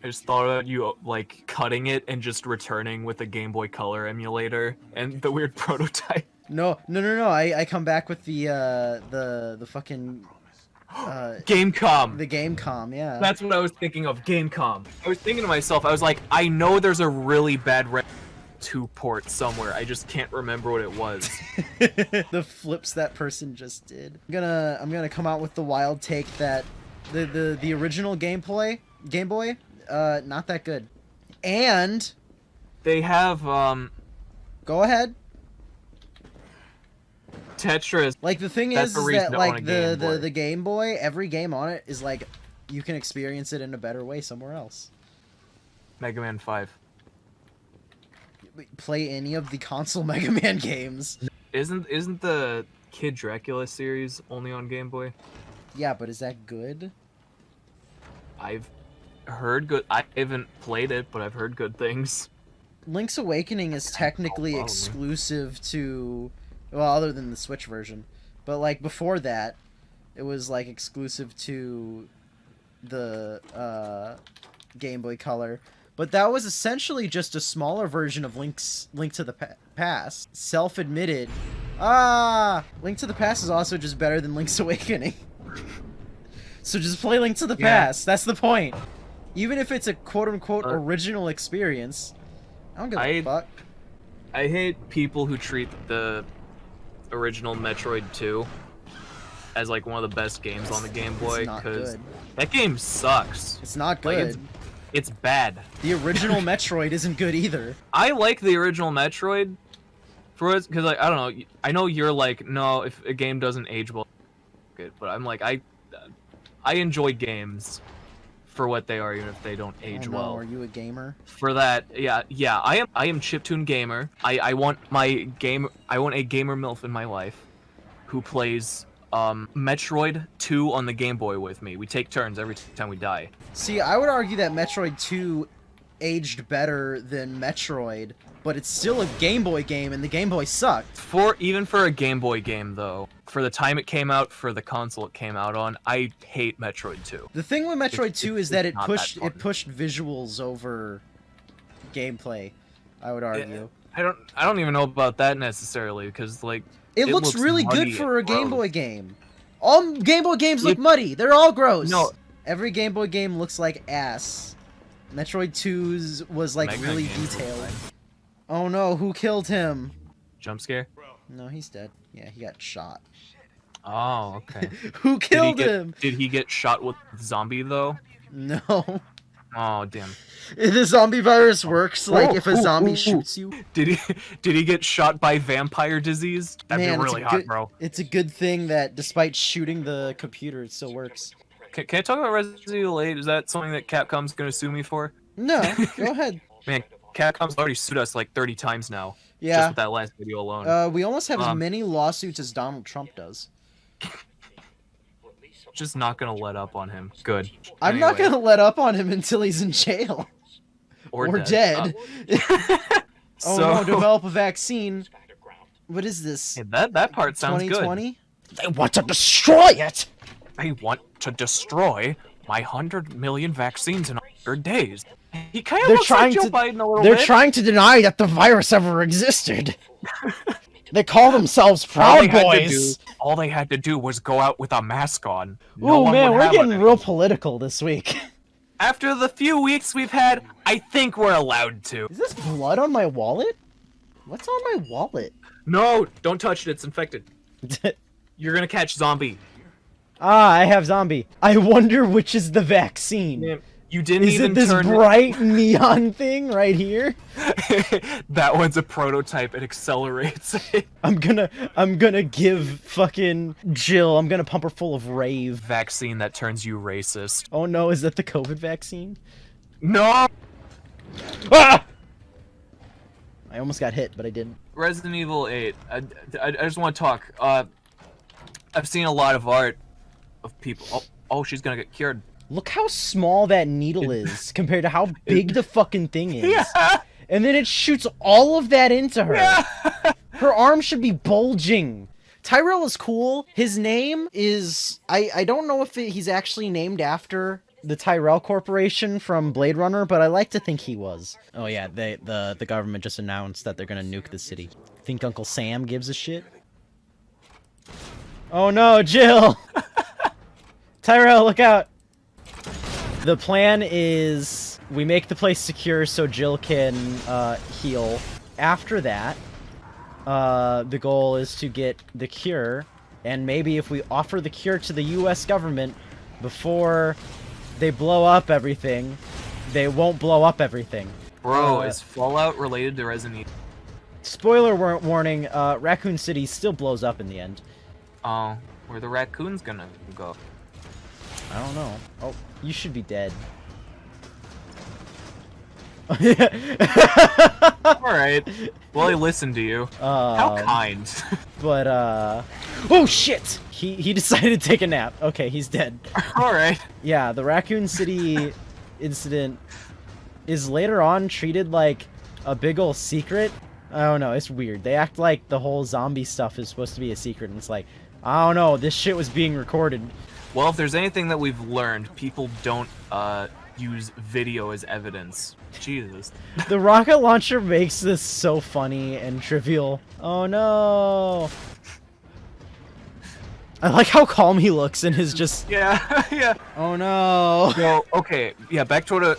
I just thought about you like cutting it and just returning with a Game Boy Color emulator and the weird prototype. No. I come back with the fucking Gamecom. the Gamecom. Yeah. That's what I was thinking of. Gamecom. I was thinking to myself, I was like, I know there's a really bad Red 2 port somewhere. I just can't remember what it was. The flips that person just did. I'm gonna come out with the wild take that the original Game Boy, not that good. And They have go ahead. Tetris. Like the thing That's is the reason that to own like a Game Boy. the Game Boy, every game on it is like you can experience it in a better way somewhere else. Mega Man 5. Play any of the console Mega Man games. Isn't the Kid Dracula series only on Game Boy? Yeah, but is that good? I've heard good. I haven't played it, but I've heard good things. Link's Awakening is technically follow me. exclusive to, well, other than the Switch version, but like before that, it was like exclusive to the Game Boy Color. But that was essentially just a smaller version of Link to the Past. Self-admitted. Link to the Past is also just better than Link's Awakening. So just play Link to the Past. That's the point. Even if it's a quote-unquote original experience, I don't give a fuck. I hate people who treat the original Metroid 2 as like one of the best games on the Game Boy, because that game sucks. It's not good. Like, it's bad. The original Metroid isn't good either. I like the original Metroid for it, because like I don't know. I know you're like, no, if a game doesn't age well, good. But I'm like, I enjoy games for what they are, even if they don't age well. Are you a gamer? For that, yeah, I am chiptune gamer. I want a gamer MILF in my life who plays Metroid 2 on the Game Boy with me. We take turns every time we die. See, I would argue that Metroid 2 aged better than Metroid, but it's still a Game Boy game, and the Game Boy sucked. Even for a Game Boy game, though, for the time it came out, for the console it came out on, I hate Metroid 2. The thing with Metroid 2 is that it pushed visuals over gameplay, I would argue. I don't even know about that necessarily, because like it looks really good for a Game Boy game. All Game Boy games look muddy. They're all gross. No, every Game Boy game looks like ass. Metroid 2's was like really detailed. Oh no, who killed him? Jump scare? No, he's dead. Yeah, he got shot. Oh, okay. Who killed him? Did he get shot with zombie though? No. Oh, damn. The zombie virus works like if a zombie shoots you. Did he get shot by vampire disease? That'd be really hot, bro. It's a good thing that despite shooting the computer, it still works. Can I talk about Resident Evil 8? Is that something that Capcom's gonna sue me for? No, go ahead. Man, Capcom's already sued us like 30 times now. Yeah. Just with that last video alone. We almost have as many lawsuits as Donald Trump does. Just not gonna let up on him. Good. I'm not gonna let up on him until he's in jail. Or dead. Oh no, develop a vaccine. What is this? Hey, that part sounds 2020? good. They want to destroy it! They want to destroy my 100 million vaccines in 100 days. He kind of looks like Joe Biden a little bit. They're trying to deny that the virus ever existed. They call themselves Proud Boys. All they had to do was go out with a mask on. Oh man, we're getting real political this week. After the few weeks we've had, I think we're allowed to. Is this blood on my wallet? What's on my wallet? No, don't touch it. It's infected. You're gonna catch zombie. I have zombie. I wonder which is the vaccine. Man, you didn't even turn... Is it this bright neon thing right here? That one's a prototype. It accelerates it. I'm gonna give fucking Jill, I'm gonna pump her full of rave. Vaccine that turns you racist. Oh no, is that the COVID vaccine? No! Ah! I almost got hit, but I didn't. Resident Evil 8. I just want to talk. I've seen a lot of art of people. Oh, she's gonna get cured. Look how small that needle is compared to how big the fucking thing is. Yeah. And then it shoots all of that into her. Yeah. Her arm should be bulging. Tyrell is cool. His name is... I don't know if he's actually named after the Tyrell Corporation from Blade Runner, but I like to think he was. Oh yeah, the government just announced that they're gonna nuke the city. Think Uncle Sam gives a shit? Oh no, Jill! Tyrell, look out! The plan is we make the place secure so Jill can heal. After that, the goal is to get the cure, and maybe if we offer the cure to the US government before they blow up everything, they won't blow up everything. Bro, is Fallout related to Resident Evil? Spoiler warning, Raccoon City still blows up in the end. Oh, where the raccoons gonna go? I don't know. Oh, you should be dead. Alright. Well, I listened to you. How kind. But, oh shit! He decided to take a nap. Okay, he's dead. Alright. Yeah, the Raccoon City incident is later on treated like a big ol' secret. I don't know, it's weird. They act like the whole zombie stuff is supposed to be a secret, and it's like, I don't know, this shit was being recorded. Well, if there's anything that we've learned, people don't, use video as evidence. Jesus. The rocket launcher makes this so funny and trivial. Oh no! I like how calm he looks in his just... Yeah, yeah. Oh no! Well, okay, yeah, back to what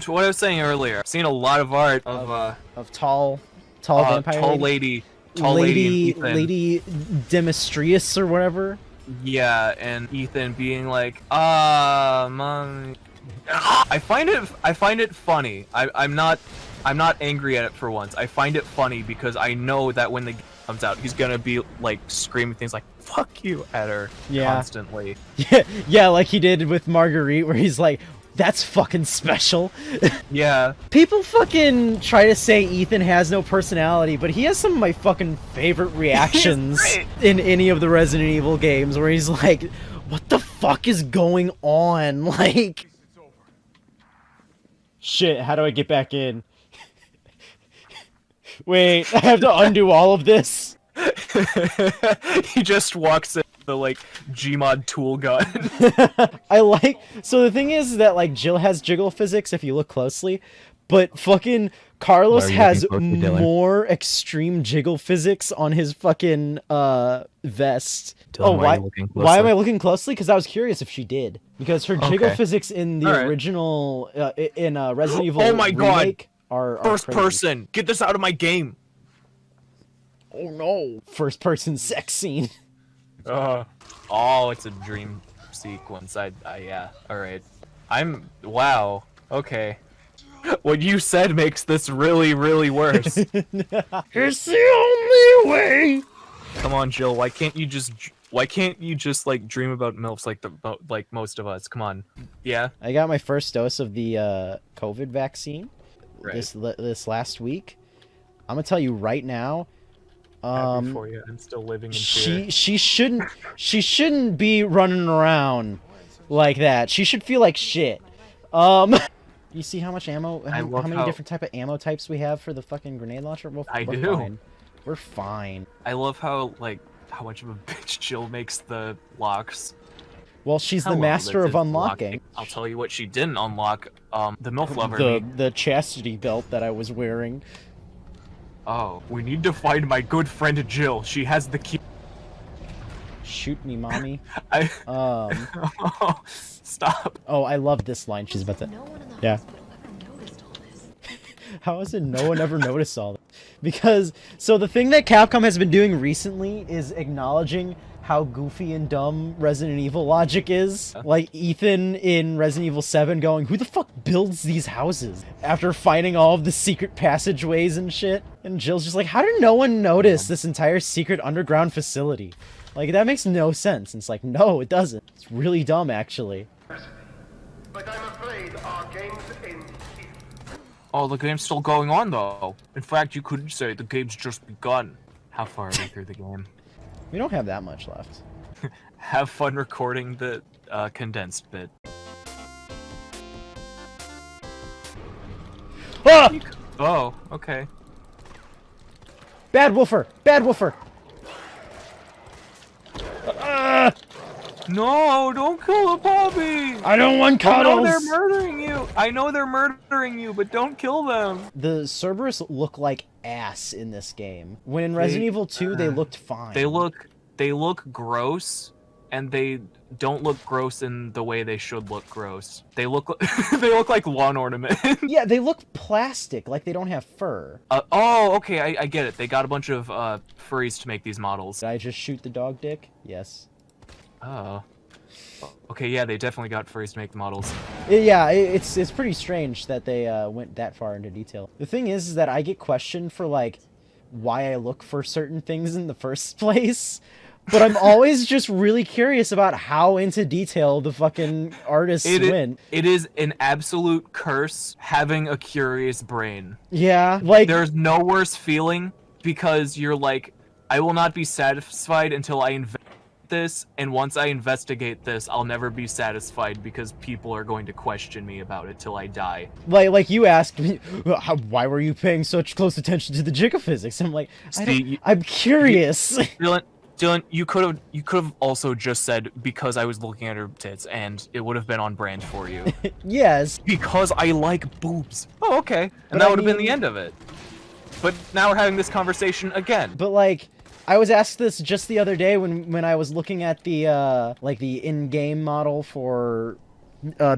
I was saying earlier. I've seen a lot of art of tall vampire lady, lady Lady Demetrius or whatever. Yeah, and Ethan being like, mommy. I find it funny. I'm not angry at it for once. I find it funny because I know that when the game comes out, he's gonna be like screaming things like "fuck you" at her constantly. Yeah, like he did with Marguerite, where he's like, "That's fucking special." Yeah. People fucking try to say Ethan has no personality, but he has some of my fucking favorite reactions in any of the Resident Evil games, where he's like, "What the fuck is going on?" Like. Shit, how do I get back in? Wait, I have to undo all of this? He just walks in with the, like, Gmod tool gun. So the thing is that, like, Jill has jiggle physics if you look closely, but fucking Carlos has more extreme jiggle physics on his fucking, vest. Dylan, why am I looking closely? Because I was curious if she did. Because her jiggle physics in the original, in Resident Evil Remake are First crazy. person! Get this out of my game! Oh no! First person sex scene. Oh, it's a dream sequence. Yeah, alright. Wow, okay. What you said makes this really, really worse. It's the only way! Come on, Jill, why can't you just like dream about MILFs like most of us? Come on. Yeah. I got my first dose of the COVID vaccine this last week. I'm gonna tell you right now. Happy for you. I'm still living in fear. She shouldn't be running around like that. She should feel like shit. You see how much ammo? How many different type of ammo types we have for the fucking grenade launcher? We're fine. We're fine. I love how much of a bitch Jill makes the locks. Well, she's the master of unlocking. I'll tell you what she didn't unlock. The MILF lover. The chastity belt that I was wearing. Oh, we need to find my good friend Jill. She has the key. Shoot me, mommy. Stop. Oh, I love this line. She's about to. Yeah. How is it no one ever noticed all this? Because, so the thing that Capcom has been doing recently is acknowledging how goofy and dumb Resident Evil logic is. Like Ethan in Resident Evil 7 going, who the fuck builds these houses? After finding all of the secret passageways and shit. And Jill's just like, how did no one notice this entire secret underground facility? Like, that makes no sense. And it's like, no, it doesn't. It's really dumb, actually. But I'm afraid our game's in. Oh, the game's still going on, though. In fact, you could say the game's just begun. How far are we through the game? We don't have that much left. Have fun recording the condensed bit. Ah! Oh, okay. Bad woofer! Bad woofer! No, don't kill the puppy! I don't want I know cuddles! they're murdering you! I know they're murdering you, but don't kill them! The Cerberus look like ass in this game. When in Resident Evil 2, they looked fine. They look gross, and they don't look gross in the way they should look gross. They look they look like lawn ornament. Yeah, they look plastic, like they don't have fur. Oh, okay, I get it. They got a bunch of furries to make these models. Did I just shoot the dog dick? Yes. Oh. Okay, yeah, they definitely got furries to make the models. Yeah, it's pretty strange that they went that far into detail. The thing is that I get questioned for, like, why I look for certain things in the first place. But I'm always just really curious about how into detail the fucking artists went. It is an absolute curse having a curious brain. Yeah, like... There's no worse feeling because you're like, I will not be satisfied until I investigate this, and once I investigate this, I'll never be satisfied because people are going to question me about it till I die. Like you asked me, why were you paying such close attention to the gigaphysics? I'm like, I'm curious. Dylan, you could have also just said because I was looking at her tits, and it would have been on brand for you. Yes. Because I like boobs. Oh, okay. And that would have been the end of it. But now we're having this conversation again. But like, I was asked this just the other day when I was looking at the like the in-game model for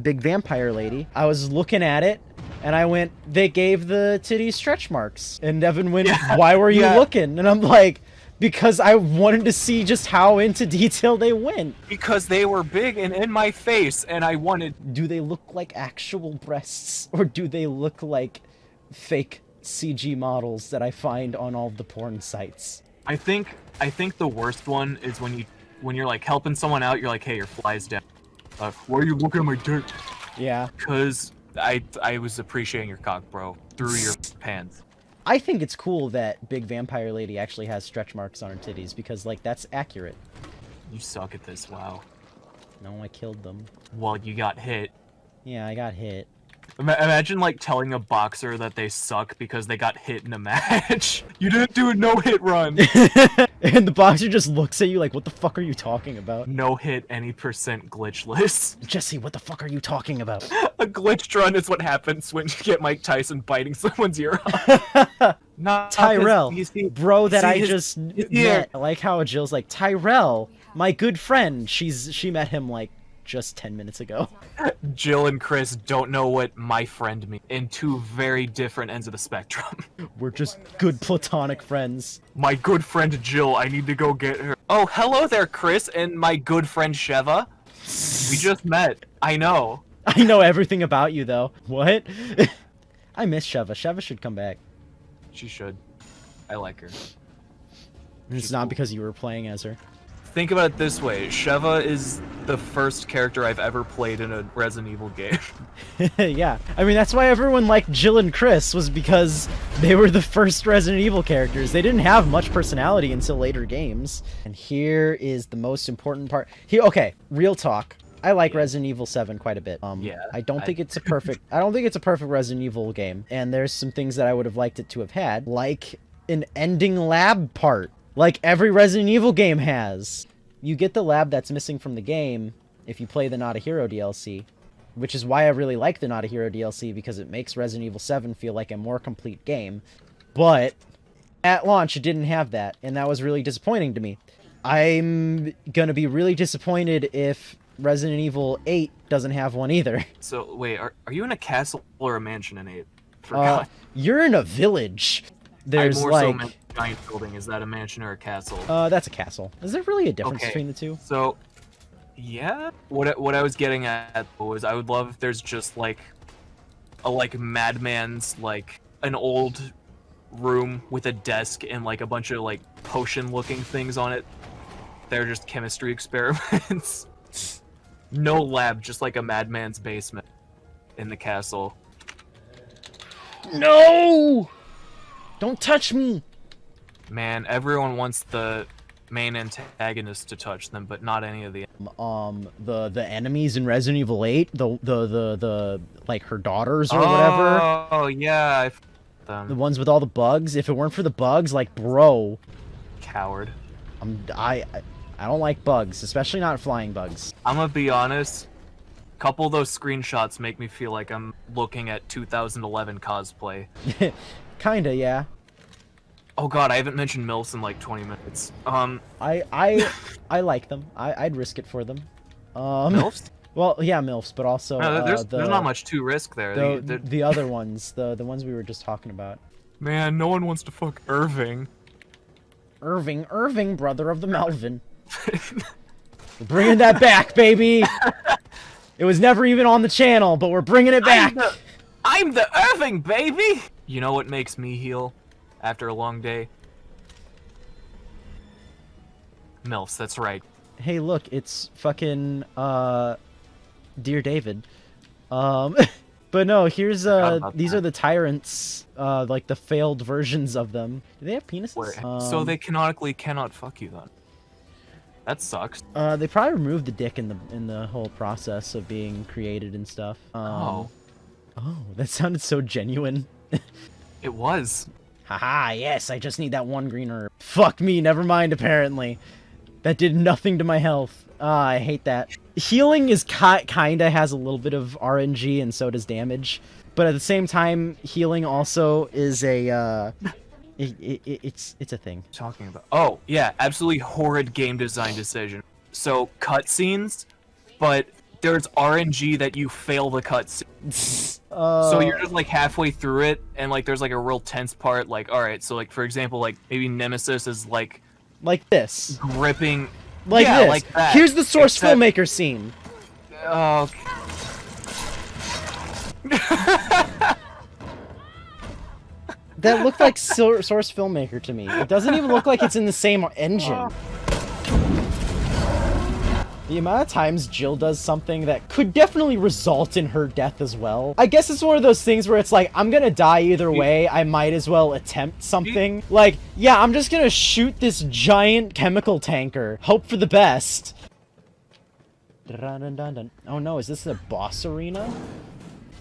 Big Vampire Lady. I was looking at it, and I went, they gave the titties stretch marks. And Evan went, why were you looking? And I'm like, because I wanted to see just how into detail they went. Because they were big and in my face, and I wanted... Do they look like actual breasts, or do they look like fake CG models that I find on all the porn sites? I think the worst one is when you're like helping someone out, you're like, hey, your fly's down. Why are you looking at my dick? Yeah. Because I was appreciating your cock, bro, through your pants. I think it's cool that Big Vampire Lady actually has stretch marks on her titties, because, like, that's accurate. You suck at this, wow. No, I killed them. Well, you got hit. Yeah, I got hit. Imagine, like, telling a boxer that they suck because they got hit in a match. You didn't do a no-hit run. And the boxer just looks at you like, what the fuck are you talking about? No hit, any percent glitchless. Jesse, what the fuck are you talking about? A glitched run is what happens when you get Mike Tyson biting someone's ear off. Not Tyrell, see, bro that I his, just met. I like how Jill's like, Tyrell, my good friend. She met him like just 10 minutes ago. Jill and Chris don't know what my friend means in two very different ends of the spectrum. We're just good platonic friends. My good friend Jill, I need to go get her. Oh, hello there, Chris, and my good friend Sheva. We just met. I know. I know everything about you, though. What? I miss Sheva. Sheva should come back. She should. I like her. It's not because you were playing as her. Think about it this way. Sheva is the first character I've ever played in a Resident Evil game. Yeah. I mean, that's why everyone liked Jill and Chris, was because they were the first Resident Evil characters. They didn't have much personality until later games. And here is the most important part. Here, okay, real talk. I like Resident Evil 7 quite a bit. I don't think it's a perfect Resident Evil game. And there's some things that I would have liked it to have had, like an ending lab part. Like every Resident Evil game has. You get the lab that's missing from the game if you play the Not a Hero DLC, which is why I really like the Not a Hero DLC, because it makes Resident Evil 7 feel like a more complete game. But at launch, it didn't have that, and that was really disappointing to me. I'm gonna be really disappointed if Resident Evil 8 doesn't have one either. So, wait, are you in a castle or a mansion in 8? Forgot. You're in a village. There's like... giant building. Is that a mansion or a castle? That's a castle. Is there really a difference between the two? So, yeah. What I was getting at was I would love if there's just like a madman's like an old room with a desk and like a bunch of like potion-looking things on it. They're just chemistry experiments. No lab, just like a madman's basement in the castle. No! Don't touch me! Man, everyone wants the main antagonist to touch them, but not any of the the enemies in Resident Evil 8, the like her daughters or whatever. Oh yeah, the ones with all the bugs. If it weren't for the bugs, like, bro, coward. I I don't like bugs, especially not flying bugs. I'm gonna be honest. A couple of those screenshots make me feel like I'm looking at 2011 cosplay. Kinda, yeah. Oh god, I haven't mentioned MILFs in like 20 minutes. I like them. I'd risk it for them. MILFs? Well, yeah, MILFs, but also No, there's not much to risk there. The other ones, the ones we were just talking about. Man, no one wants to fuck Irving. Irving, brother of the Melvin. We're bringing that back, baby. It was never even on the channel, but we're bringing it back. I'm the Irving, baby. You know what makes me heal after a long day? MILFs, that's right. Hey, look, it's fucking Dear David. But no, here's these are the tyrants, like the failed versions of them. Do they have penises? So they canonically cannot fuck you then. That sucks. They probably removed the dick in the whole process of being created and stuff. Oh, that sounded so genuine. It was. Haha, yes, I just need that one green herb. Fuck me, never mind apparently. That did nothing to my health. Ah, I hate that. Healing is kinda has a little bit of RNG and so does damage. But at the same time, healing also is a, it's a thing. Talking about. Oh, yeah, absolutely horrid game design decision. So, cutscenes, but there's RNG that you fail the cutscene. So you're just like halfway through it, and like there's like a real tense part. Like, all right, so like for example, like maybe Nemesis is like this, gripping, like yeah, this. like that. Here's the source filmmaker scene. Okay. That looked like source filmmaker to me. It doesn't even look like it's in the same engine. The amount of times Jill does something that could definitely result in her death as well. I guess it's one of those things where it's like, I'm gonna die either way, I might as well attempt something. Like, yeah, I'm just gonna shoot this giant chemical tanker. Hope for the best. Oh no, is this the boss arena?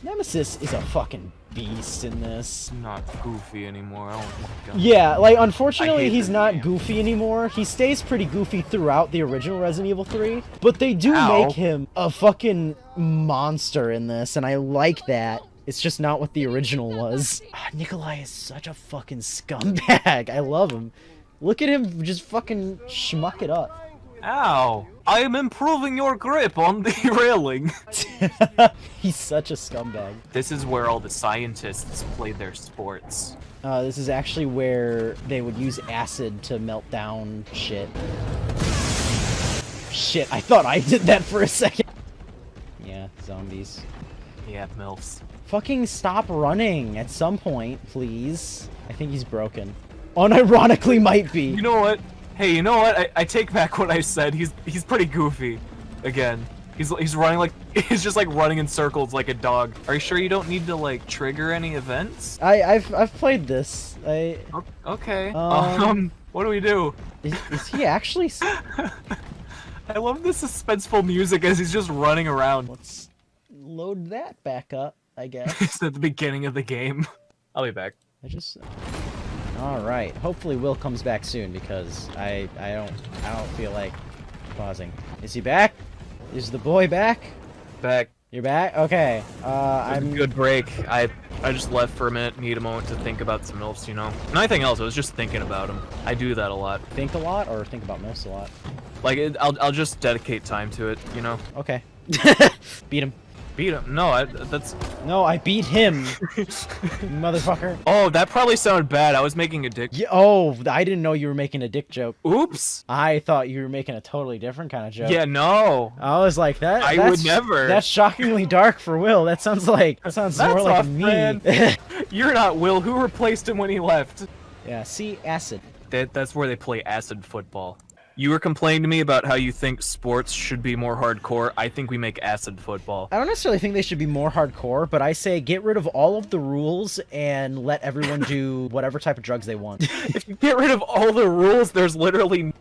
Nemesis is a fucking beast in this. Not goofy anymore. Oh my god. Yeah, like, unfortunately, he's not game. goofy anymore. He stays pretty goofy throughout the original Resident Evil 3, but they do Ow. make him a fucking monster in this, and I like that. It's just not what the original was. Nikolai is such a fucking scumbag. I love him. Look at him just fucking schmuck it up. Ow! I am improving your grip on the railing. He's such a scumbag. This is where all the scientists play their sports. This is actually where they would use acid to melt down shit. Shit, I thought I did that for a second. Yeah, zombies. Yeah, MILFs. Fucking stop running at some point, please. I think he's broken. Unironically might be. You know what? Hey, you know what? I take back what I said. He's pretty goofy. Again. He's running like he's just like running in circles like a dog. Are you sure you don't need to like trigger any events? I've played this. Okay. What do we do? Is he actually? I love the suspenseful music as he's just running around. Let's load that back up, I guess. It's at the beginning of the game. I'll be back. All right. Hopefully Will comes back soon because I don't feel like pausing. Is he back? Is the boy back? Back. You're back? Okay. I'm good break. I just left for a minute, need a moment to think about some MILFs, you know? Nothing else, I was just thinking about them. I do that a lot. Think a lot or think about MILFs a lot? Like, I'll just dedicate time to it, you know? Okay. Beat him. Beat him? No, that's... No, I beat him. Motherfucker. Oh, that probably sounded bad. I was making a dick... Yeah, oh, I didn't know you were making a dick joke. Oops. I thought you were making a totally different kind of joke. Yeah, no. I was like, I would never. That's shockingly dark for Will. That sounds more like me. Man. You're not Will. Who replaced him when he left? Yeah, see, acid. That's where they play acid football. You were complaining to me about how you think sports should be more hardcore. I think we make acid football. I don't necessarily think they should be more hardcore, but I say get rid of all of the rules and let everyone do whatever type of drugs they want. If you get rid of all the rules, there's literally...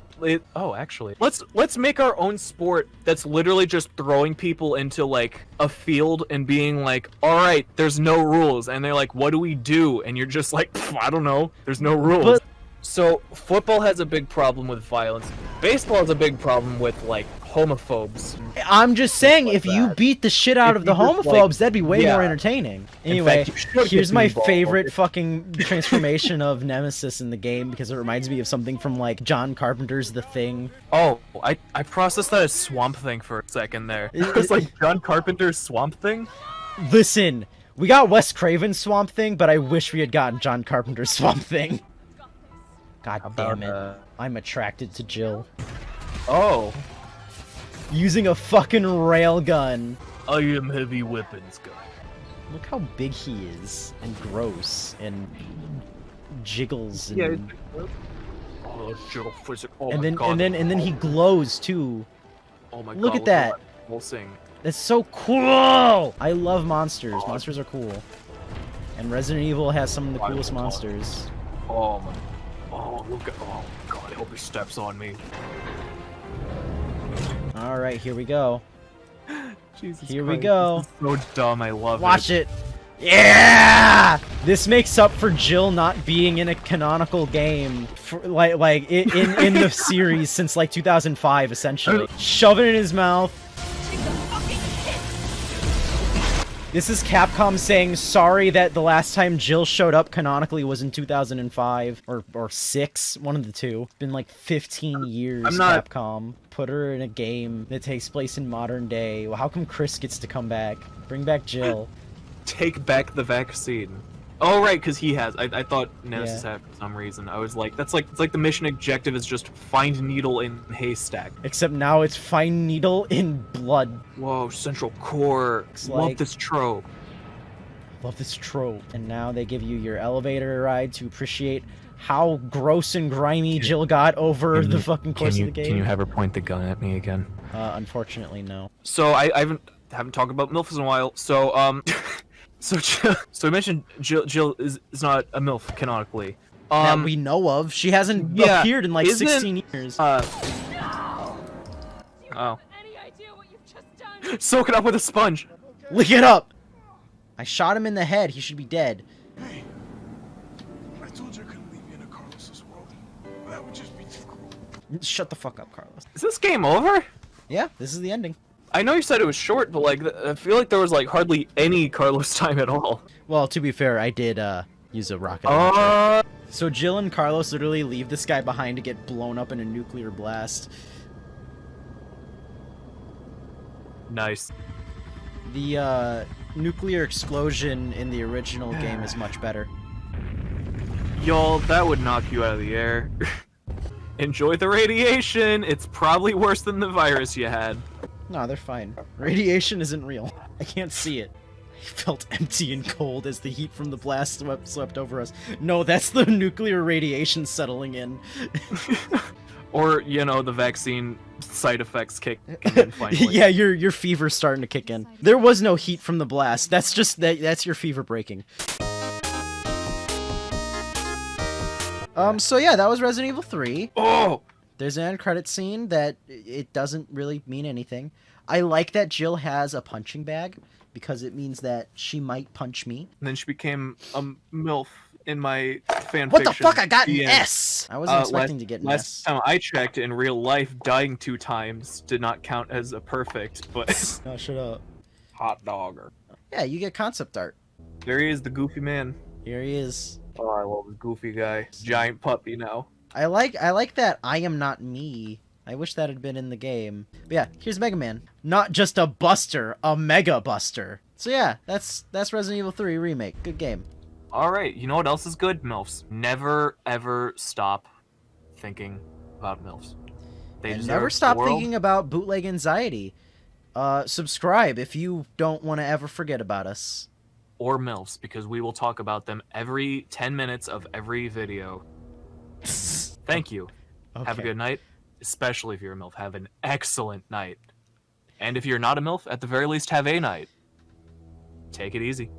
Oh, actually. Let's make our own sport that's literally just throwing people into, like, a field and being like, alright, there's no rules. And they're like, what do we do? And you're just like, I don't know. There's no rules. So football has a big problem with violence. Baseball has a big problem with like homophobes. I'm just saying, like if you that. beat the shit out If of the you just, homophobes, like, that'd be way yeah. more entertaining. In Anyway, fact, you should here's get my involved. favorite fucking transformation of Nemesis in the game because it reminds me of something from like John Carpenter's The Thing. Oh, I processed that as Swamp Thing for a second there. It was like John Carpenter's Swamp Thing. Listen, we got Wes Craven's Swamp Thing, but I wish we had gotten John Carpenter's Swamp Thing. God damn it. I'm attracted to Jill. Oh. Using a fucking railgun. I am heavy weapons guy. Look how big he is, and gross, and jiggles, and Yeah. Oh, Jill physics. Oh and my then god. and then he glows too. Oh my god. Look at that. Pulsing. That's so cool! I love monsters. Monsters are cool. And Resident Evil has some of the coolest monsters. Oh my. Oh look at. Oh god. I hope he steps on me. Alright, here we go. Jesus Here we Christ, go. This is so dumb. I love Watch it. Yeah! This makes up for Jill not being in a canonical game, for, like in the series since like 2005, essentially. Shove it in his mouth. This is Capcom saying sorry that the last time Jill showed up canonically was in 2005 or 6, one of the two. It's been like 15 years. Capcom put her in a game that takes place in modern day. Well, how come Chris gets to come back? Bring back Jill. Take back the vaccine. Oh right, because he has. I thought Nemesis Yeah. had for some reason. I was like, it's like the mission objective is just find needle in haystack. Except now it's find needle in blood. Whoa, central core. Love like- this trope. Love this trope. And now they give you your elevator ride to appreciate how gross and grimy Jill got over the fucking course of the game. Can you have her point the gun at me again? Unfortunately, no. So I haven't talked about MILFs in a while. So so I mentioned Jill is not a MILF canonically. That we know of. She hasn't yeah, appeared in like 16 years. Oh. Any idea what you've just done? Soak it up with a sponge. Lick it up! I shot him in the head. He should be dead. Hey, I told you I couldn't leave you in a Carlos's world. That would just be too cruel. Shut the fuck up, Carlos. Is this game over? Yeah, this is the ending. I know you said it was short, but like I feel like there was like hardly any Carlos time at all. Well, to be fair, I did use a rocket launcher. So Jill and Carlos literally leave this guy behind to get blown up in a nuclear blast. Nice. The nuclear explosion in the original game is much better. Y'all, that would knock you out of the air. Enjoy the radiation. It's probably worse than the virus you had. No, they're fine. Radiation isn't real. I can't see it. I felt empty and cold as the heat from the blast swept over us. No, that's the nuclear radiation settling in. Or, you know, the vaccine side effects kick in finally. Yeah, your fever's starting to kick in. There was no heat from the blast. That's just that's your fever breaking. So yeah, that was Resident Evil 3. Oh! There's an end credit scene that it doesn't really mean anything. I like that Jill has a punching bag because it means that she might punch me. And then she became a MILF in my fan What the fiction. fuck? I got an The end. S! I wasn't expecting to get an Last S. time I checked, in real life, dying 2 times did not count as a perfect, but Oh, shut up. hot dogger. Yeah, you get concept art. There he is, the goofy man. Here he is. Oh, I love the goofy guy. Giant puppy now. I like that I am not me. I wish that had been in the game. But yeah, here's Mega Man. Not just a buster, a mega buster. So yeah, that's Resident Evil 3 Remake. Good game. Alright, you know what else is good? MILFs. Never, ever stop thinking about MILFs. They And deserve never the stop world. thinking about bootleg anxiety. Subscribe if you don't want to ever forget about us. Or MILFs, because we will talk about them every 10 minutes of every video. Thank you. Have a Okay. good night. Especially if you're a MILF. Have an excellent night. And if you're not a MILF, at the very least, have a night. Take it easy.